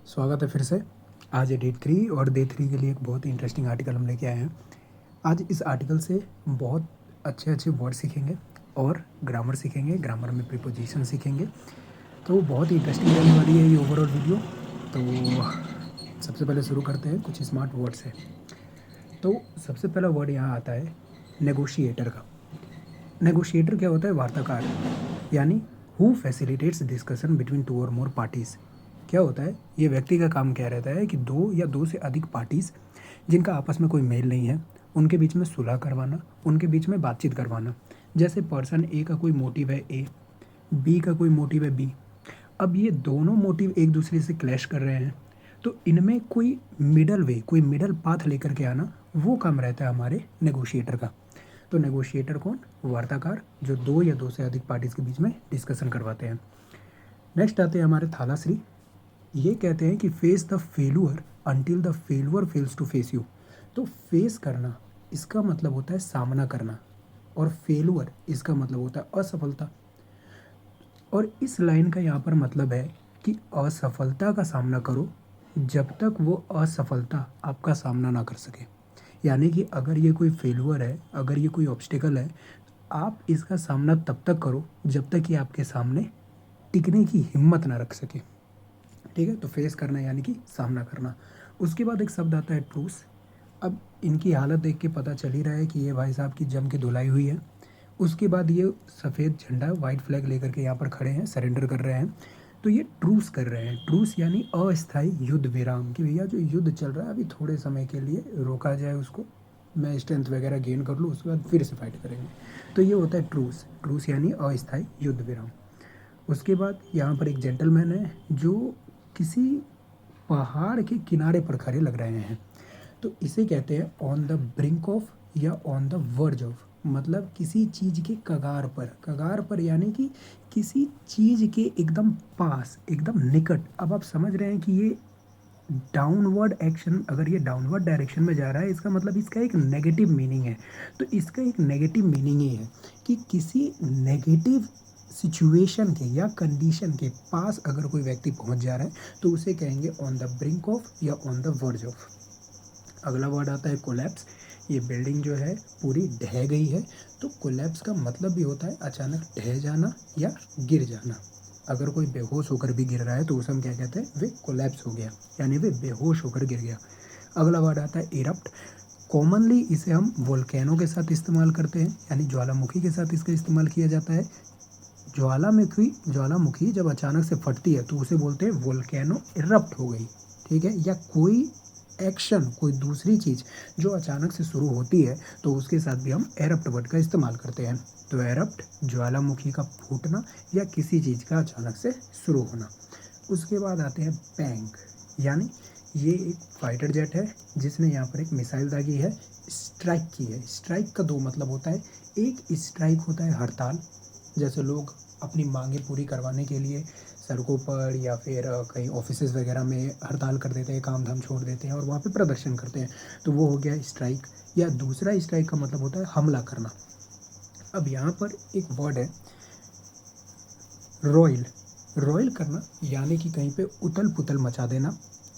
स्वागत है फिर से। आज है डेट 3 और डे 3 के लिए एक बहुत ही इंटरेस्टिंग आर्टिकल हम लेके आए हैं। आज इस आर्टिकल से बहुत अच्छे अच्छे वर्ड सीखेंगे और ग्रामर सीखेंगे। ग्रामर में प्रीपोजिशन सीखेंगे, तो बहुत ही इंटरेस्टिंग रहने वाली है ये ओवरऑल वीडियो। तो सबसे पहले शुरू करते हैं कुछ स्मार्ट वर्ड से। तो सबसे पहला वर्ड यहाँ आता है नेगोशिएटर का। नेगोशिएटर क्या होता है? वार्ताकार, यानी who facilitates discussion between two और मोर पार्टीज़। क्या होता है? ये व्यक्ति का काम क्या रहता है कि दो या दो से अधिक पार्टीज़ जिनका आपस में कोई मेल नहीं है, उनके बीच में सुलह करवाना, उनके बीच में बातचीत करवाना। जैसे पर्सन ए का कोई मोटिव है ए, बी का कोई मोटिव है बी। अब ये दोनों मोटिव एक दूसरे से क्लैश कर रहे हैं, तो इनमें कोई मिडल वे, कोई मिडल पाथ लेकर के आना, वो काम रहता है हमारे नेगोशिएटर का। तो नेगोशिएटर कौन? वार्ताकार, जो दो या दो से अधिक पार्टीज के बीच में डिस्कशन करवाते हैं। नेक्स्ट आते हैं हमारे थालाश्री। ये कहते हैं कि face the failure until the failure fails to face you. तो फेस करना इसका मतलब होता है सामना करना, और फेलुअर इसका मतलब होता है असफलता। और इस लाइन का यहाँ पर मतलब है कि असफलता का सामना करो जब तक वो असफलता आपका सामना ना कर सके। यानी कि अगर ये कोई फेलुअर है, अगर ये कोई ऑब्स्टिकल है, आप इसका सामना तब तक करो जब तक कि आपके सामने टिकने की हिम्मत ना रख सके। ठीक है, तो फेस करना यानी कि सामना करना। उसके बाद एक शब्द आता है ट्रूस। अब इनकी हालत देख के पता चल ही रहा है कि ये भाई साहब की जम के धुलाई हुई है। उसके बाद ये सफ़ेद झंडा, वाइट फ्लैग लेकर के यहाँ पर खड़े हैं, सरेंडर कर रहे हैं। तो ये ट्रूस कर रहे हैं। ट्रूस यानी अस्थायी युद्ध विराम, कि भैया जो युद्ध चल रहा है अभी थोड़े समय के लिए रोका जाए उसको, मैं स्ट्रेंथ वगैरह गेन कर लूँ, उसके बाद फिर से फाइट करेंगे। तो ये होता है ट्रूस। ट्रूस यानी अस्थायी युद्ध विराम। उसके बाद यहाँ पर एक जेंटलमैन है जो किसी पहाड़ के किनारे पर खड़े लग रहे हैं, तो इसे कहते हैं ऑन द ब्रिंक ऑफ या ऑन द वर्ज ऑफ। मतलब किसी चीज़ के कगार पर, कगार पर यानी कि किसी चीज़ के एकदम पास, एकदम निकट। अब आप समझ रहे हैं कि ये डाउनवर्ड एक्शन, अगर ये डाउनवर्ड डायरेक्शन में जा रहा है, इसका मतलब इसका एक नेगेटिव मीनिंग है। तो इसका एक नेगेटिव मीनिंग ये है कि किसी नेगेटिव सिचुएशन के या कंडीशन के पास अगर कोई व्यक्ति पहुंच जा रहा है, तो उसे कहेंगे ऑन द ब्रिंक ऑफ या ऑन द वर्ज ऑफ। अगला वर्ड आता है कोलैप्स। ये बिल्डिंग जो है पूरी ढह गई है, तो कोलैप्स का मतलब भी होता है अचानक ढह जाना या गिर जाना। अगर कोई बेहोश होकर भी गिर रहा है तो उसे हम क्या कहते हैं? वे कोलैप्स हो गया, यानी वे बेहोश होकर गिर गया। अगला वर्ड आता है इरप्ट। कॉमनली इसे हम वोल्केनो के साथ इस्तेमाल करते हैं, यानी ज्वालामुखी के साथ इसका इस्तेमाल किया जाता है। ज्वालामुखी जब अचानक से फटती है तो उसे बोलते हैं वोल्केनो इरप्ट हो गई। ठीक है, या कोई एक्शन, कोई दूसरी चीज़ जो अचानक से शुरू होती है, तो उसके साथ भी हम एरप्ट वर्ड का इस्तेमाल करते हैं। तो एरप्ट ज्वालामुखी का फूटना या किसी चीज़ का अचानक से शुरू होना। उसके बाद आते हैं बैंक, यानी ये एक फाइटर जेट है जिसने यहाँ पर एक मिसाइल दागी है, स्ट्राइक की है। स्ट्राइक का दो मतलब होता है। एक स्ट्राइक होता है हड़ताल, जैसे लोग अपनी मांगें पूरी करवाने के लिए सड़कों पर या फिर कहीं ऑफिसेज वगैरह में हड़ताल कर देते हैं, काम धाम छोड़ देते हैं और वहाँ पे प्रदर्शन करते हैं, तो वो हो गया स्ट्राइक। या दूसरा स्ट्राइक का मतलब होता है हमला करना। अब यहाँ पर एक वर्ड है रॉयल। रॉयल करना यानी कि कहीं पे उथल पुथल मचा देना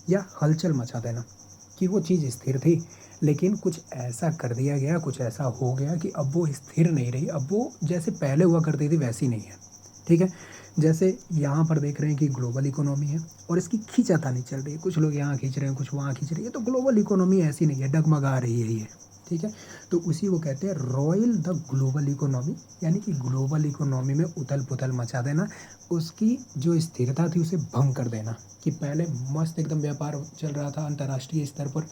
या हलचल मचा देना, कि वो चीज़ स्थिर थी लेकिन कुछ ऐसा कर दिया गया, कुछ ऐसा हो गया कि अब वो स्थिर नहीं रही, अब वो जैसे पहले हुआ करती थी वैसी नहीं है। ठीक है, जैसे यहाँ पर देख रहे हैं कि ग्लोबल इकोनॉमी है और इसकी खींचातानी चल रही है, कुछ लोग यहाँ खींच रहे हैं, कुछ वहाँ खींच रही है, तो ग्लोबल इकोनॉमी ऐसी नहीं है, डगमगा रही है ये। ठीक है, तो उसी को कहते हैं रॉयल द ग्लोबल इकोनॉमी, यानी कि ग्लोबल इकोनॉमी में उथल पुथल मचा देना, उसकी जो स्थिरता थी उसे भंग कर देना। कि पहले मस्त एकदम व्यापार चल रहा था अंतर्राष्ट्रीय स्तर पर,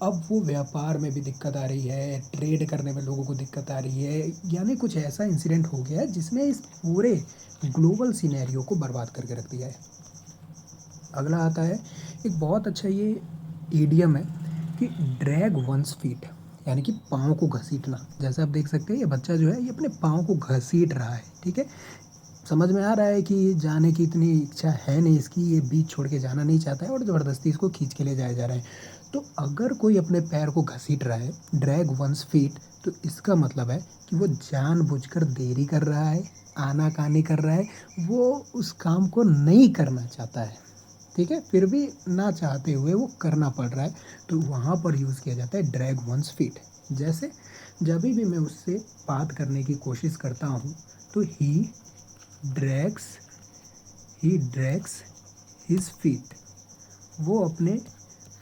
अब वो व्यापार में भी दिक्कत आ रही है, ट्रेड करने में लोगों को दिक्कत आ रही है, यानी कुछ ऐसा इंसिडेंट हो गया है जिसने इस पूरे ग्लोबल सिनेरियो को बर्बाद करके रख दिया है। अगला आता है एक बहुत अच्छा ये ईडियम है कि ड्रैग वंस फीट, यानी कि पाँव को घसीटना। जैसे आप देख सकते हैं ये बच्चा जो है ये अपने पाँव को घसीट रहा है। ठीक है, समझ में आ रहा है कि जाने की इतनी इच्छा है नहीं इसकी, ये बीच छोड़ के जाना नहीं चाहता है और ज़बरदस्ती इसको खींच के ले जाया जा रहा है। तो अगर कोई अपने पैर को घसीट रहा है, ड्रैग वंस फीट, तो इसका मतलब है कि वो जानबूझकर देरी कर रहा है, आनाकानी कर रहा है, वो उस काम को नहीं करना चाहता है। ठीक है, फिर भी ना चाहते हुए वो करना पड़ रहा है, तो वहाँ पर यूज़ किया जाता है ड्रैग वंस फीट। जैसे जब भी मैं उससे बात करने की कोशिश करता हूँ तो ड्रैग्स हिज फीट, वो अपने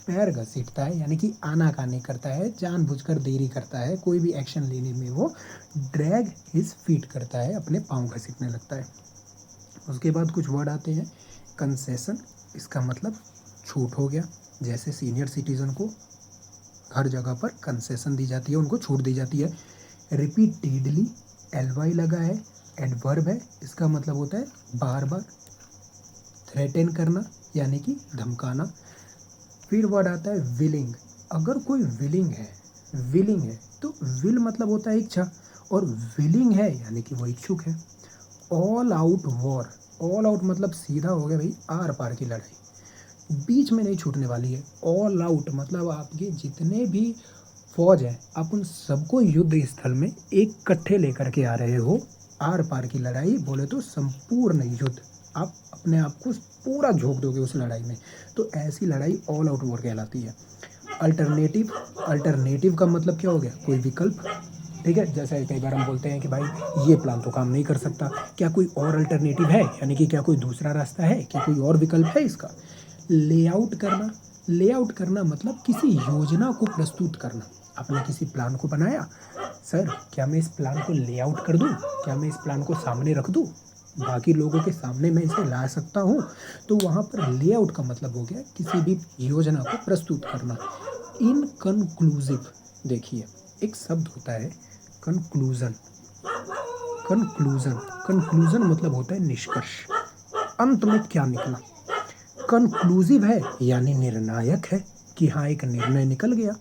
पैर घसीटता है, यानी कि आनाकानी करता है, जानबूझकर देरी करता है, कोई भी एक्शन लेने में वो ड्रैग हिज फीट करता है, अपने पाँव घसीटने लगता है। उसके बाद कुछ वर्ड आते हैं कंसेशन, इसका मतलब छूट हो गया। जैसे सीनियर सिटीज़न को हर जगह पर कंसेशन दी जाती है, उनको छूट दी जाती है। रिपीटेडली, एलवाई लगा है, एडवर्ब है, इसका मतलब होता है बार बार। थ्रेटन करना यानी कि धमकाना। फिर वर्ड आता है विलिंग। अगर कोई विलिंग है तो विल मतलब होता है इच्छा, और विलिंग है यानी कि वो इच्छुक है। All out war, all out मतलब सीधा हो गया भाई, आर पार की लड़ाई, बीच में नहीं छूटने वाली है। ऑल आउट मतलब आपके जितने भी फौज है, आप उन सबको युद्ध स्थल में एक कट्ठे लेकर के आ रहे हो। आर पार की लड़ाई बोले तो संपूर्ण युद्ध, आप अपने आप को पूरा झोंक दोगे उस लड़ाई में, तो ऐसी लड़ाई ऑल आउट वॉर कहलाती है। अल्टरनेटिव का मतलब क्या हो गया, कोई विकल्प, ठीक है। जैसे कई बार हम बोलते हैं कि भाई ये प्लान तो काम नहीं कर सकता, क्या कोई और अल्टरनेटिव है, यानी कि क्या कोई दूसरा रास्ता है, क्या कोई और विकल्प है इसका। लेआउट करना मतलब किसी योजना को प्रस्तुत करना। आपने किसी प्लान को बनाया, सर क्या मैं इस प्लान को लेआउट कर दूं, क्या मैं इस प्लान को सामने रख दूं, बाकी लोगों के सामने मैं इसे ला सकता हूं, तो वहाँ पर लेआउट का मतलब हो गया किसी भी योजना को प्रस्तुत करना। इनकन्क्लूसिव, देखिए एक शब्द होता है कंक्लूजन। कंक्लूजन मतलब होता है निष्कर्ष, अंत में क्या निकला। कंक्लूसिव है यानी निर्णायक है, कि हाँ एक निर्णय निकल गया।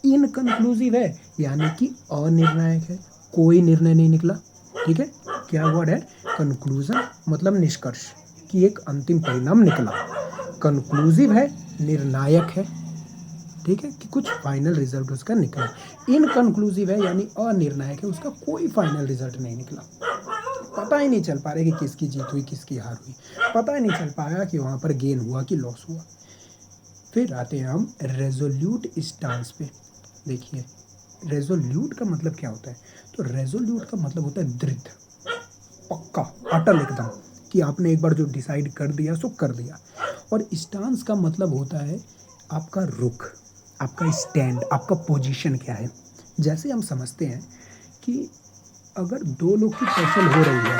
इनकन्क्लूसिव है यानी कि अनिर्णायक है, कोई निर्णय नहीं निकला, ठीक है। क्या वर्ड है, कंक्लूजन मतलब निष्कर्ष, कि एक अंतिम परिणाम निकला। कंक्लूसिव है, निर्णायक है, ठीक है, कि कुछ फाइनल रिजल्ट उसका निकला। इनकन्क्लूसिव है यानी अनिर्णायक है, उसका कोई फाइनल रिजल्ट नहीं निकला, पता ही नहीं चल पा रहा कि किसकी जीत हुई किसकी हार हुई, पता ही नहीं चल पाया कि वहाँ पर गेन हुआ कि लॉस हुआ। फिर आते हैं हम रेजोल्यूट स्टांस पे। देखिए रेजोल्यूट का मतलब क्या होता है, तो रेजोल्यूट का मतलब होता है दृढ़, पक्का, अटल एकदम, कि आपने एक बार जो डिसाइड कर दिया सो कर दिया। और स्टांस का मतलब होता है आपका रुख, आपका स्टैंड, आपका पोजीशन क्या है। जैसे हम समझते हैं कि अगर दो लोग की टसल हो रही है,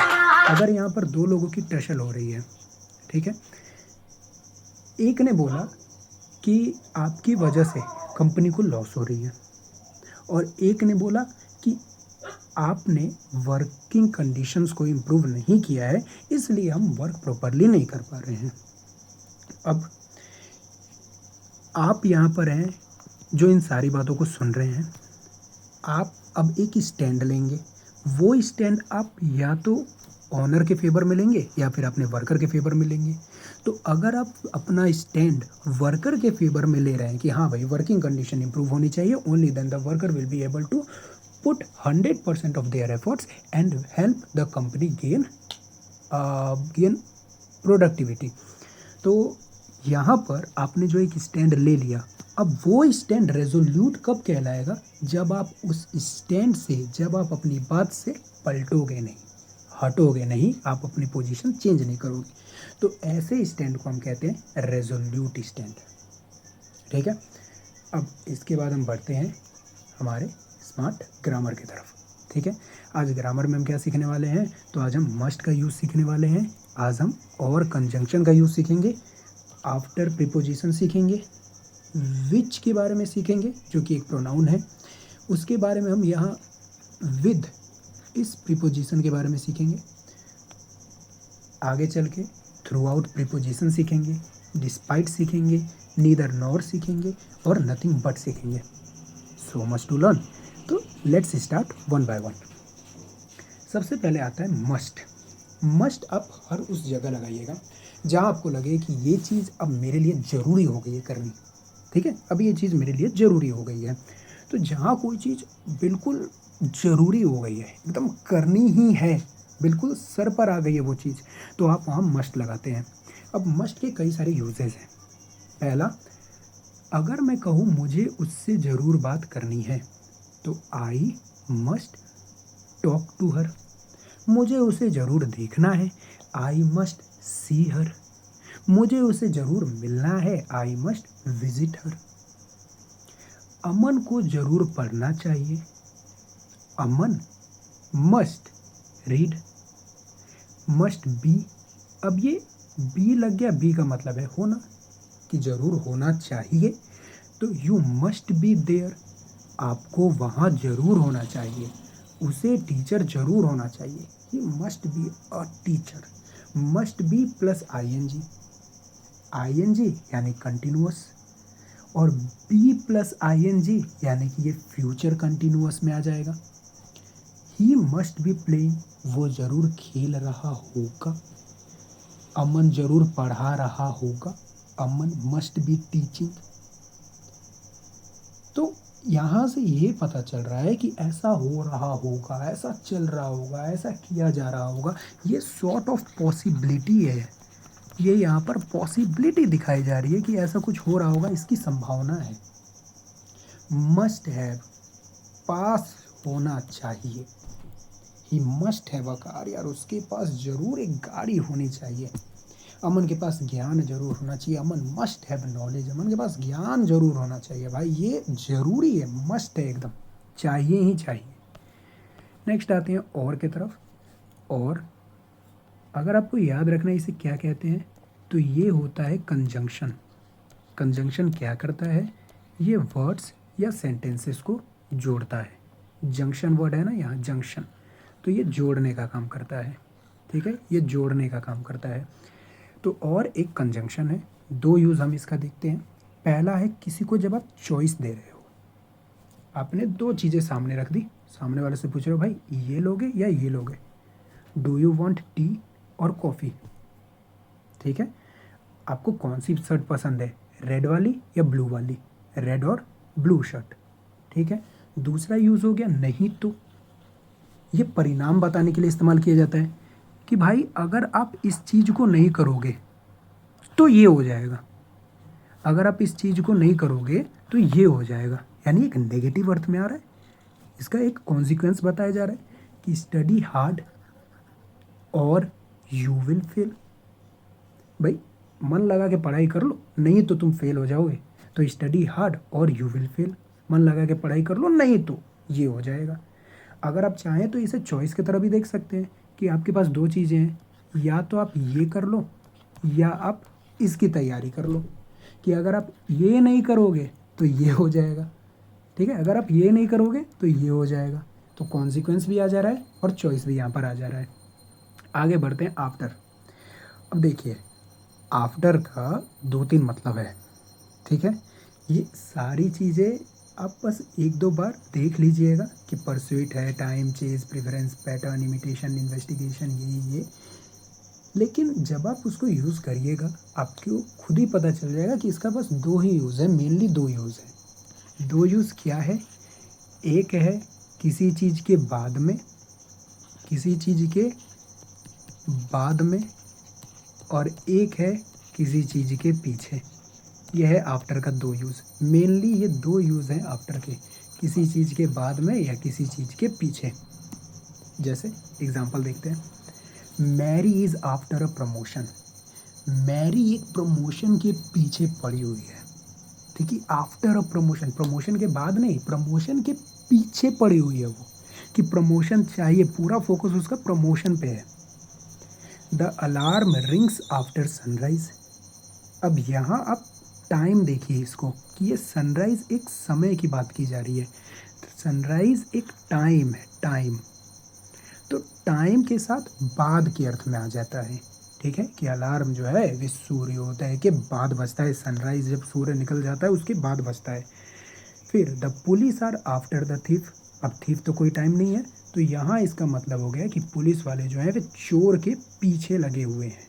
अगर यहाँ पर दो लोगों की टसल हो रही है, ठीक है, एक ने बोला कि आपकी वजह से कंपनी को लॉस हो रही है, और एक ने बोला कि आपने वर्किंग कंडीशंस को इम्प्रूव नहीं किया है, इसलिए हम वर्क प्रॉपरली नहीं कर पा रहे हैं। अब आप यहाँ पर हैं जो इन सारी बातों को सुन रहे हैं, आप अब एक स्टैंड लेंगे। वो स्टैंड आप या तो ऑनर के फेवर में लेंगे या फिर अपने वर्कर के फेवर में लेंगे। तो अगर आप अपना स्टैंड वर्कर के फेवर में ले रहे हैं कि हाँ भाई वर्किंग कंडीशन इंप्रूव होनी चाहिए, only then the worker will be able to put 100% of their efforts and help the company gain productivity. तो यहाँ पर आपने जो एक स्टैंड ले लिया, अब वो स्टैंड रेजोल्यूट कब कहलाएगा, जब आप उस स्टैंड से, जब आप अपनी बात से पलटोगे नहीं, हटोगे नहीं, आप अपनी पोजीशन चेंज नहीं करोगे, तो ऐसे स्टैंड को हम कहते हैं रेजोल्यूट स्टैंड, ठीक है। अब इसके बाद हम बढ़ते हैं हमारे स्मार्ट ग्रामर की तरफ, ठीक है। आज ग्रामर में हम क्या सीखने वाले हैं, तो आज हम मस्ट का यूज़ सीखने वाले हैं, आज हम और कंजंक्शन का यूज़ सीखेंगे, आफ्टर प्रीपोजिशन सीखेंगे, विच के बारे में सीखेंगे जो कि एक प्रोनाउन है, उसके बारे में हम यहाँ विद इस प्रीपोजिशन के बारे में सीखेंगे। आगे चल के थ्रू आउट प्रीपोजिशन सीखेंगे, डिस्पाइट सीखेंगे, नीदर नॉर सीखेंगे और नथिंग बट सीखेंगे। सो मच टू लर्न, तो let's start one by one. सबसे पहले आता है मस्ट। मस्ट आप हर उस जगह लगाइएगा जहाँ आपको लगे कि ये चीज़ अब मेरे लिए ज़रूरी हो गई है करनी, ठीक है, अब ये चीज़ मेरे लिए ज़रूरी हो गई है। तो जहाँ कोई चीज़ बिल्कुल ज़रूरी हो गई है, एकदम करनी ही है, बिल्कुल सर पर आ गई है वो चीज़, तो आप वहाँ मस्ट लगाते हैं। अब मस्ट के कई सारे यूजेस हैं। पहला, अगर मैं कहूँ मुझे उससे ज़रूर बात करनी है तो I must talk to her. मुझे उसे ज़रूर देखना है, आई मस्ट सी हर। मुझे उसे ज़रूर मिलना है, आई मस्ट विजिट हर। अमन को ज़रूर पढ़ना चाहिए, अमन मस्ट रीड। मस्ट बी, अब ये बी लग गया, बी का मतलब है होना, कि ज़रूर होना चाहिए, तो यू मस्ट बी देयर। आपको वहाँ ज़रूर होना चाहिए, उसे टीचर ज़रूर होना चाहिए, he must be a teacher. Must be plus ING, ING यानी कंटिन्यूअस, और बी प्लस आईएनजी यानी कि ये फ्यूचर कंटिन्यूअस में आ जाएगा। ही मस्ट बी प्लेइंग, वो ज़रूर खेल रहा होगा। अमन ज़रूर पढ़ा रहा होगा, अमन मस्ट बी टीचिंग। तो यहाँ से ये पता चल रहा है कि ऐसा हो रहा होगा, ऐसा चल रहा होगा, ऐसा किया जा रहा होगा। ये सॉर्ट ऑफ पॉसिबिलिटी है, ये यहाँ पर पॉसिबिलिटी दिखाई जा रही है कि ऐसा कुछ हो रहा होगा, इसकी संभावना है। मस्ट हैव, पास होना चाहिए, he must have a car, यार उसके पास ज़रूर एक गाड़ी होनी चाहिए। अमन के पास ज्ञान जरूर होना चाहिए, अमन मस्ट हैव नॉलेज, अमन के पास ज्ञान जरूर होना चाहिए। भाई ये जरूरी है, मस्ट है एकदम, चाहिए ही चाहिए। नेक्स्ट आते हैं और की तरफ। और अगर आपको याद रखना है इसे क्या कहते हैं, तो ये होता है कंजंक्शन। कंजंक्शन क्या करता है, ये वर्ड्स या सेंटेंसेस को जोड़ता है। जंक्शन वर्ड है ना यहाँ, जंक्शन, तो ये जोड़ने का काम करता है। ठीक है, ये जोड़ने का काम करता है। तो और एक कंजंक्शन है, दो यूज़ हम इसका देखते हैं। पहला है किसी को जब आप चॉइस दे रहे हो, आपने दो चीज़ें सामने रख दी, सामने वाले से पूछ रहे हो भाई ये लोगे या ये लोगे, डू यू वांट टी और कॉफ़ी। ठीक है, आपको कौन सी शर्ट पसंद है, रेड वाली या ब्लू वाली, रेड और ब्लू शर्ट। ठीक है, दूसरा यूज़ हो गया नहीं तो, ये परिणाम बताने के लिए इस्तेमाल किया जाता है कि भाई अगर आप इस चीज़ को नहीं करोगे तो ये हो जाएगा, अगर आप इस चीज़ को नहीं करोगे तो ये हो जाएगा, यानी एक नेगेटिव अर्थ में आ रहा है। इसका एक कॉन्सिक्वेंस बताया जा रहा है कि स्टडी हार्ड और यू विल फेल। भाई मन लगा के पढ़ाई कर लो, नहीं तो तुम फेल हो जाओगे। तो स्टडी हार्ड और यू विल फेल, मन लगा के पढ़ाई कर लो, नहीं तो ये हो जाएगा। अगर आप चाहें तो इसे चॉइस की तरह भी देख सकते हैं कि आपके पास दो चीज़ें हैं, या तो आप ये कर लो या आप इसकी तैयारी कर लो, कि अगर आप ये नहीं करोगे तो ये हो जाएगा। ठीक है, अगर आप ये नहीं करोगे तो ये हो जाएगा। तो कॉन्सिक्वेंस भी आ जा रहा है और चॉइस भी यहाँ पर आ जा रहा है। आगे बढ़ते हैं आफ्टर। अब देखिए आफ्टर का दो तीन मतलब है। ठीक है, ये सारी चीज़ें आप बस एक दो बार देख लीजिएगा कि परस्यूट है, time, chase, preference, pattern, imitation, investigation, ये। लेकिन जब आप उसको यूज़ करिएगा आपको खुद ही पता चल जाएगा कि इसका बस दो ही यूज़ है, मेनली दो यूज़ है। दो यूज़ क्या है, एक है किसी चीज़ के बाद में, किसी चीज़ के बाद में, और एक है किसी चीज़ के पीछे। यह है आफ्टर का दो यूज़, मेनली ये दो यूज़ हैं आफ्टर के, किसी चीज़ के बाद में या किसी चीज़ के पीछे। जैसे एग्जांपल देखते हैं, Mary is after a promotion. Mary एक प्रमोशन के पीछे पड़ी हुई है। ठीक है, आफ्टर अ प्रमोशन, प्रमोशन के बाद नहीं, प्रमोशन के पीछे पड़ी हुई है वो, कि प्रमोशन चाहिए, पूरा फोकस उसका प्रमोशन पे है। The alarm rings after sunrise. अब यहाँ आप टाइम देखिए इसको, कि ये सनराइज एक समय की बात की जा रही है, सनराइज एक टाइम है, टाइम, तो टाइम के साथ बाद के अर्थ में आ जाता है। ठीक है, कि अलार्म जो है वे सूर्योदय के बाद बजता है, सनराइज जब सूर्य निकल जाता है उसके बाद बजता है। फिर the police are after the thief. अब थीफ तो कोई टाइम नहीं है, तो यहाँ इसका मतलब हो गया कि पुलिस वाले जो हैं वे चोर के पीछे लगे हुए हैं,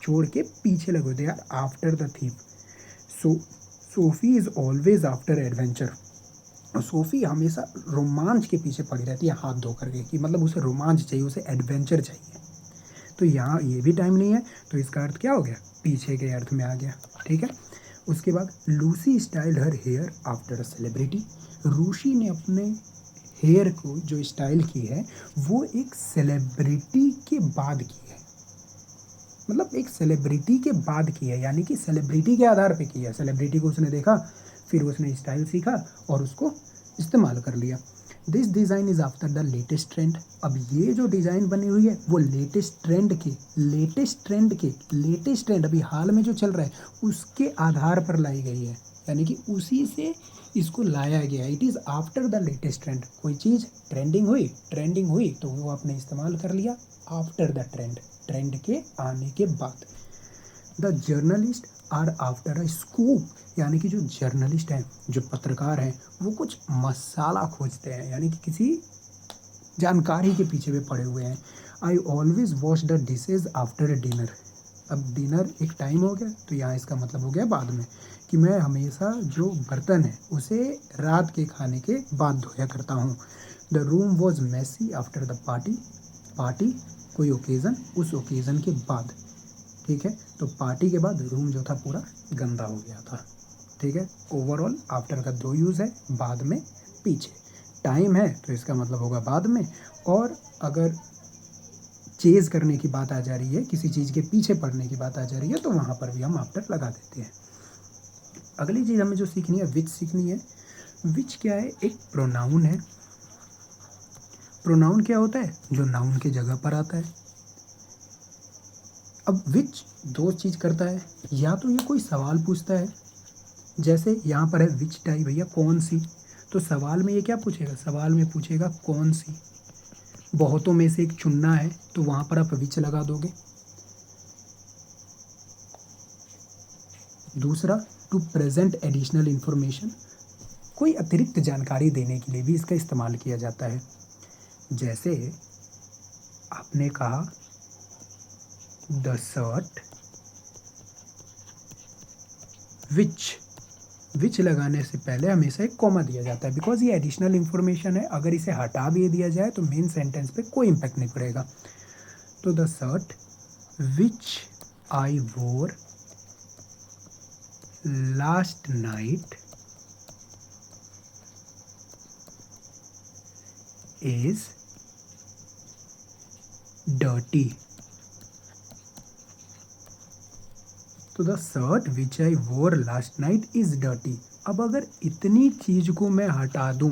चोर के पीछे लगे हुए हैं after the thief. So SoFi is always after adventure. और सोफ़ी हमेशा रोमांच के पीछे पड़ी रहती है हाथ धो करके, कि मतलब उसे रोमांच चाहिए, उसे एडवेंचर चाहिए। तो यहाँ ये भी टाइम नहीं है, तो इसका अर्थ क्या हो गया पीछे के अर्थ में आ गया, ठीक है। उसके बाद Lucy style her hair after a celebrity. रूसी ने अपने हेयर को जो स्टाइल की है वो एक सेलिब्रिटी के बाद की है, मतलब एक सेलिब्रिटी के बाद की है, यानी कि सेलिब्रिटी के आधार पे की है। सेलिब्रिटी को उसने देखा, फिर उसने स्टाइल सीखा और उसको इस्तेमाल कर लिया। This design is after the latest trend. अब ये जो डिज़ाइन बनी हुई है वो लेटेस्ट ट्रेंड अभी हाल में जो चल रहा है उसके आधार पर लाई गई है, यानी कि उसी से इसको लाया गया। It is after the latest trend. कोई चीज़ ट्रेंडिंग हुई तो वो आपने इस्तेमाल कर लिया आफ्टर द ट्रेंड के आने के बाद। The journalist are after a scoop, यानी कि जो जर्नलिस्ट हैं, जो पत्रकार हैं, वो कुछ मसाला खोजते हैं, यानी कि किसी जानकारी के पीछे में पड़े हुए हैं। I always wash the dishes after dinner. अब डिनर एक टाइम हो गया तो यहाँ इसका मतलब हो गया बाद में, कि मैं हमेशा जो बर्तन है उसे रात के खाने के बाद धोया करता हूँ। The room was messy after the party कोई ओकेज़न, उस ओकेज़न के बाद, ठीक है। तो पार्टी के बाद रूम जो था पूरा गंदा हो गया था, ठीक है। ओवरऑल आफ्टर का दो यूज़ है, बाद में, पीछे। टाइम है तो इसका मतलब होगा बाद में, और अगर चेज़ करने की बात आ जा रही है, किसी चीज़ के पीछे पड़ने की बात आ जा रही है, तो वहाँ पर भी हम आफ्टर लगा देते हैं। अगली चीज़ हमें जो सीखनी है, विच सीखनी है। विच क्या है? एक प्रोनाउन है। प्रोनाउन क्या होता है? जो नाउन के जगह पर आता है। अब विच दो चीज़ करता है, या तो ये कोई सवाल पूछता है, जैसे यहाँ पर है विच टाई, भैया कौन सी, तो सवाल में ये क्या पूछेगा? सवाल में पूछेगा कौन सी। बहुतों में से एक चुनना है तो वहाँ पर आप विच लगा दोगे। दूसरा, टू प्रेजेंट एडिशनल इन्फॉर्मेशन, कोई अतिरिक्त जानकारी देने के लिए भी इसका इस्तेमाल किया जाता है। जैसे आपने कहा द शर्ट विच लगाने से पहले हमेशा एक कॉमा दिया जाता है, बिकॉज ये एडिशनल इन्फॉर्मेशन है। अगर इसे हटा भी दिया जाए तो मेन सेंटेंस पे कोई इम्पैक्ट नहीं पड़ेगा। तो द शर्ट विच आई वोर लास्ट नाइट इज डर्टी। तो द शर्ट विच आई वोर लास्ट नाइट इज डर्टी। अब अगर इतनी चीज को मैं हटा दूं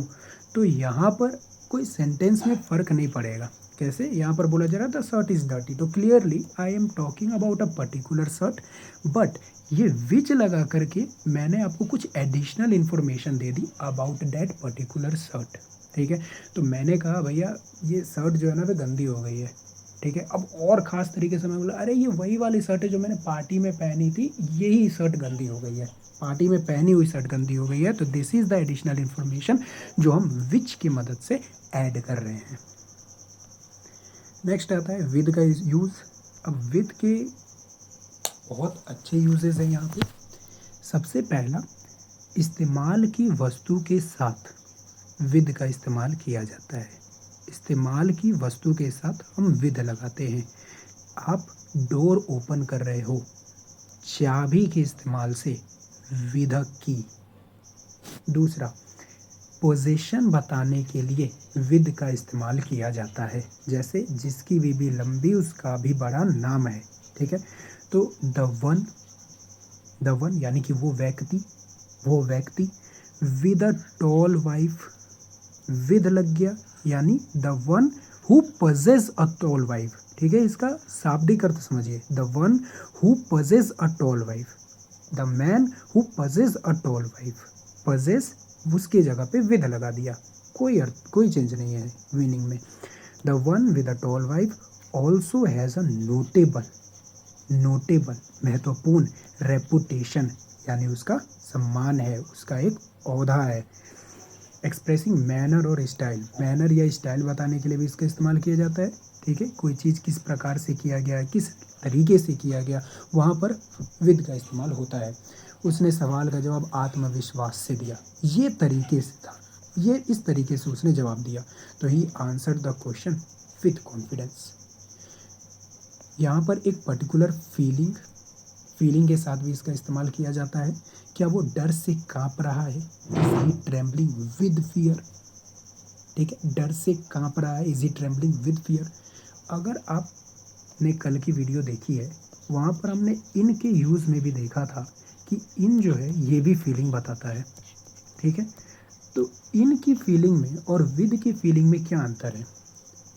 तो यहाँ पर कोई सेंटेंस में फर्क नहीं पड़ेगा। कैसे? यहाँ पर बोला जा रहा है द शर्ट इज डर्टी, तो clearly I am talking about a particular shirt, but ये विच लगा करके मैंने आपको कुछ additional information they the about that particular shirt, ठीक है। तो मैंने कहा भैया ये शर्ट जो है ना वो गंदी हो गई है, ठीक है। अब और ख़ास तरीके से मैं बोला अरे ये वही वाली शर्ट है जो मैंने पार्टी में पहनी थी, यही शर्ट गंदी हो गई है, पार्टी में पहनी हुई शर्ट गंदी हो गई है। तो this is the additional information जो हम विच की मदद से ऐड कर रहे हैं। नेक्स्ट आता है विद का यूज़। अब विद के बहुत अच्छे यूजेस हैं यहाँ पे। सबसे पहला, इस्तेमाल की वस्तु के साथ विद का इस्तेमाल किया जाता है। इस्तेमाल की वस्तु के साथ हम विद लगाते हैं। आप डोर ओपन कर रहे हो, चाबी के इस्तेमाल से विद अ की। दूसरा, पोजीशन बताने के लिए विद का इस्तेमाल किया जाता है, जैसे जिसकी बीबी लंबी उसका भी बड़ा नाम है, ठीक है। तो द वन यानी कि वो व्यक्ति with a tall wife, with लग गया यानी the one who possess a tall wife, ठीक है। इसका शाब्दिक अर्थ समझिए, the one who possess a tall wife, the man who possess a tall wife. Possess उसके जगह पे विद लगा दिया, कोई चेंज नहीं है मीनिंग में। The one with a tall wife also has a notable महत्वपूर्ण रेपुटेशन, यानी उसका सम्मान है, उसका एक ओहदा है। एक्सप्रेसिंग मैनर और स्टाइल, मैनर या स्टाइल बताने के लिए भी इसका इस्तेमाल किया जाता है, ठीक है। कोई चीज़ किस प्रकार से किया गया, किस तरीके से किया गया, वहाँ पर विद का इस्तेमाल होता है। उसने सवाल का जवाब आत्मविश्वास से दिया, ये तरीके से था, ये इस तरीके से उसने जवाब दिया, तो he answer the question with confidence. यहाँ पर एक पर्टिकुलर फीलिंग के साथ भी इसका इस्तेमाल किया जाता है। क्या वो डर से काँप रहा है? Is he trembling with fear? ठीक है, डर से काँप रहा है, is he trembling with fear? अगर आपने कल की वीडियो देखी है, वहाँ पर हमने इन के यूज़ में भी देखा था कि इन जो है ये भी फीलिंग बताता है। ठीक है, तो इन की फीलिंग में और विद की फीलिंग में क्या अंतर है?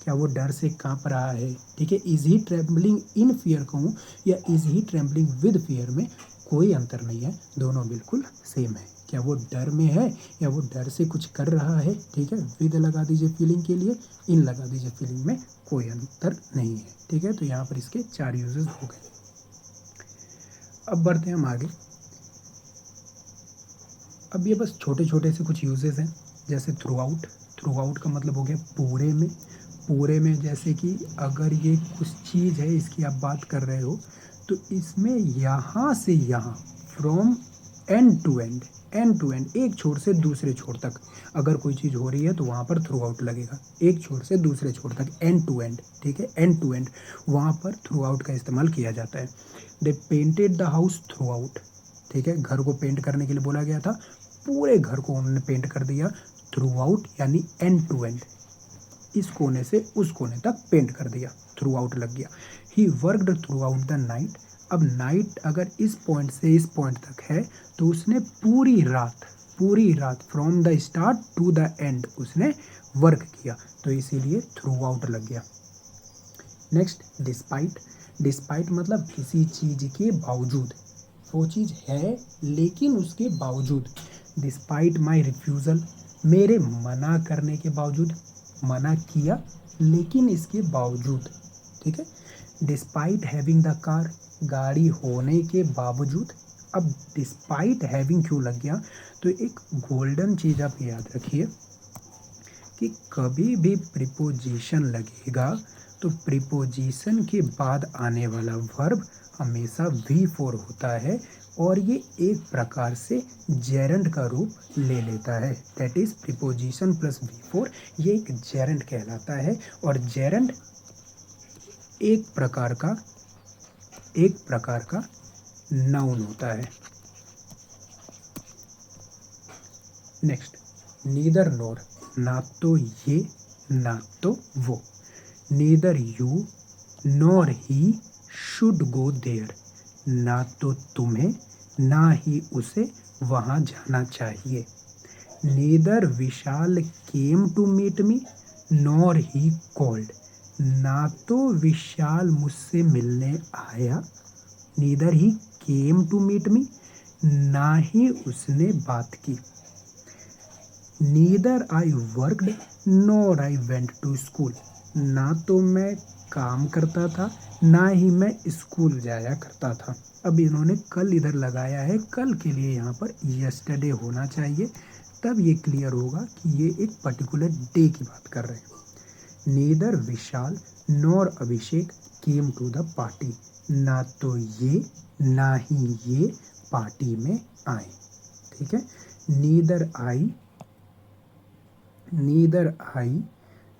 क्या वो डर से काँप रहा है? ठीक है, is he trembling in fear कहूँ या is he trembling with fear में कोई अंतर नहीं है, दोनों बिल्कुल सेम है। क्या वो डर में है या वो डर से कुछ कर रहा है? ठीक है, विद लगा दीजिए फीलिंग के लिए, इन लगा दीजिए फीलिंग में, कोई अंतर नहीं है। ठीक है, तो यहाँ पर इसके 4 यूजेस हो गए। अब बढ़ते हैं हम आगे। अब ये बस छोटे छोटे से कुछ यूजेस हैं, जैसे थ्रू आउट। थ्रू आउट का मतलब हो गया पूरे में। पूरे में जैसे कि अगर ये कुछ चीज़ है, इसकी आप बात कर रहे हो, तो इसमें यहाँ से यहाँ, from end to end, end to end, एक छोर से दूसरे छोर तक अगर कोई चीज़ हो रही है तो वहाँ पर थ्रू आउट लगेगा। एक छोर से दूसरे छोर तक, एंड टू एंड। ठीक है, एंड टू एंड, वहाँ पर थ्रू आउट का इस्तेमाल किया जाता है। They painted the house throughout. ठीक है, घर को पेंट करने के लिए बोला गया था, पूरे घर को उन्होंने पेंट कर दिया। थ्रू आउट यानी एंड टू एंड, इस कोने से उस कोने तक पेंट कर दिया, थ्रू आउट लग गया। He worked through out the night. अब नाइट अगर इस पॉइंट से इस पॉइंट तक है तो उसने पूरी रात from the start to the end उसने वर्क किया, तो इसीलिए थ्रू आउट लग गया। Next, despite. डिस्पाइट मतलब किसी चीज़ के बावजूद, वो चीज़ है लेकिन उसके बावजूद। डिस्पाइट माई रिफ्यूज़ल, मेरे मना करने के बावजूद, मना किया लेकिन इसके बावजूद। ठीक है, डिस्पाइट हैविंग द कार, गाड़ी होने के बावजूद। अब डिस्पाइट हैविंग क्यों लग गया? तो एक गोल्डन चीज़ आप याद रखिए कि कभी भी प्रीपोजिशन लगेगा तो प्रीपोजिशन के बाद आने वाला वर्ब हमेशा V4 होता है और ये एक प्रकार से जेरंड का रूप ले लेता है। That is preposition plus V4, ये एक जेरंड कहलाता है। और जेरंड एक प्रकार का नाउन होता है। नेक्स्ट, नीदर नोर, ना तो ये ना तो वो। Neither you nor he should go there, ना तो तुम्हें ना ही उसे वहाँ जाना चाहिए। Neither Vishal came to meet me nor he called, ना तो विशाल मुझसे मिलने आया, neither he came to meet me, ना ही उसने बात की। Neither I worked nor I went to school, ना तो मैं काम करता था ना ही मैं स्कूल जाया करता था। अब इन्होंने कल इधर लगाया है, कल के लिए यहाँ पर यस्टरडे होना चाहिए, तब ये क्लियर होगा कि ये एक पर्टिकुलर डे की बात कर रहे हैं। Neither Vishal nor Abhishek came to the party, ना तो ये ना ही ये पार्टी में आए। ठीक है, neither I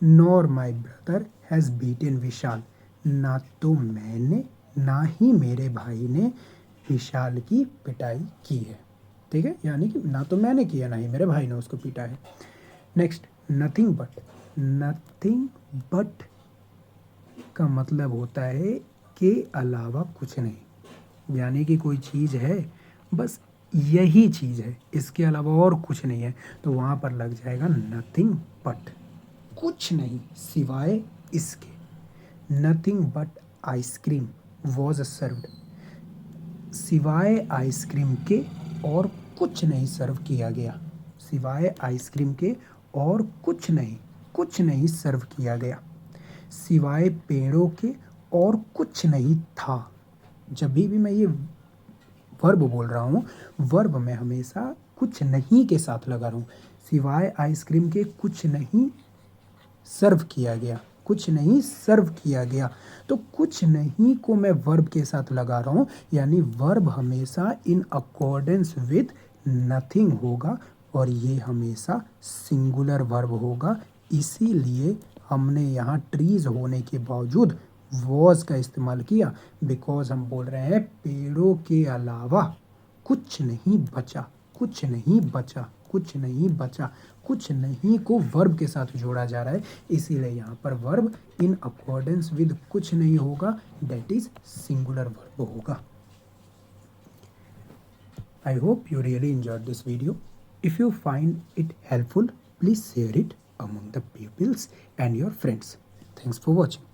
nor my brother has beaten Vishal, ना तो मैंने ना ही मेरे भाई ने विशाल की पिटाई की है। ठीक है, यानी कि ना तो मैंने किया ना ही मेरे भाई ने उसको पीटा है। Next, nothing but. Nothing but का मतलब होता है के अलावा कुछ नहीं, यानी कि कोई चीज़ है बस यही चीज़ है, इसके अलावा और कुछ नहीं है, तो वहाँ पर लग जाएगा नथिंग बट, कुछ नहीं सिवाय इसके। Nothing but ice cream was served, सिवाय आइसक्रीम के और कुछ नहीं सर्व किया गया, सिवाय आइसक्रीम के और कुछ नहीं सर्व किया गया। सिवाय पेड़ों के और कुछ नहीं था। जब भी मैं ये वर्ब बोल रहा हूँ, वर्ब में हमेशा कुछ नहीं के साथ लगा रहा हूँ। सिवाय आइसक्रीम के कुछ नहीं सर्व किया गया, कुछ नहीं सर्व किया गया, तो कुछ नहीं को मैं वर्ब के साथ लगा रहा हूँ, यानी वर्ब हमेशा इन अकॉर्डेंस विद नथिंग होगा और ये हमेशा सिंगुलर वर्ब होगा। इसीलिए हमने यहाँ ट्रीज होने के बावजूद वॉज का इस्तेमाल किया बिकॉज हम बोल रहे हैं पेड़ों के अलावा कुछ नहीं बचा, कुछ नहीं बचा, कुछ नहीं बचा। कुछ नहीं को वर्ब के साथ जोड़ा जा रहा है, इसीलिए यहाँ पर वर्ब इन अकॉर्डेंस विद कुछ नहीं होगा, दैट इज सिंगुलर वर्ब होगा। I hope you really enjoyed this video. If you find it helpful, please share it among the pupils and your friends. Thanks for watching.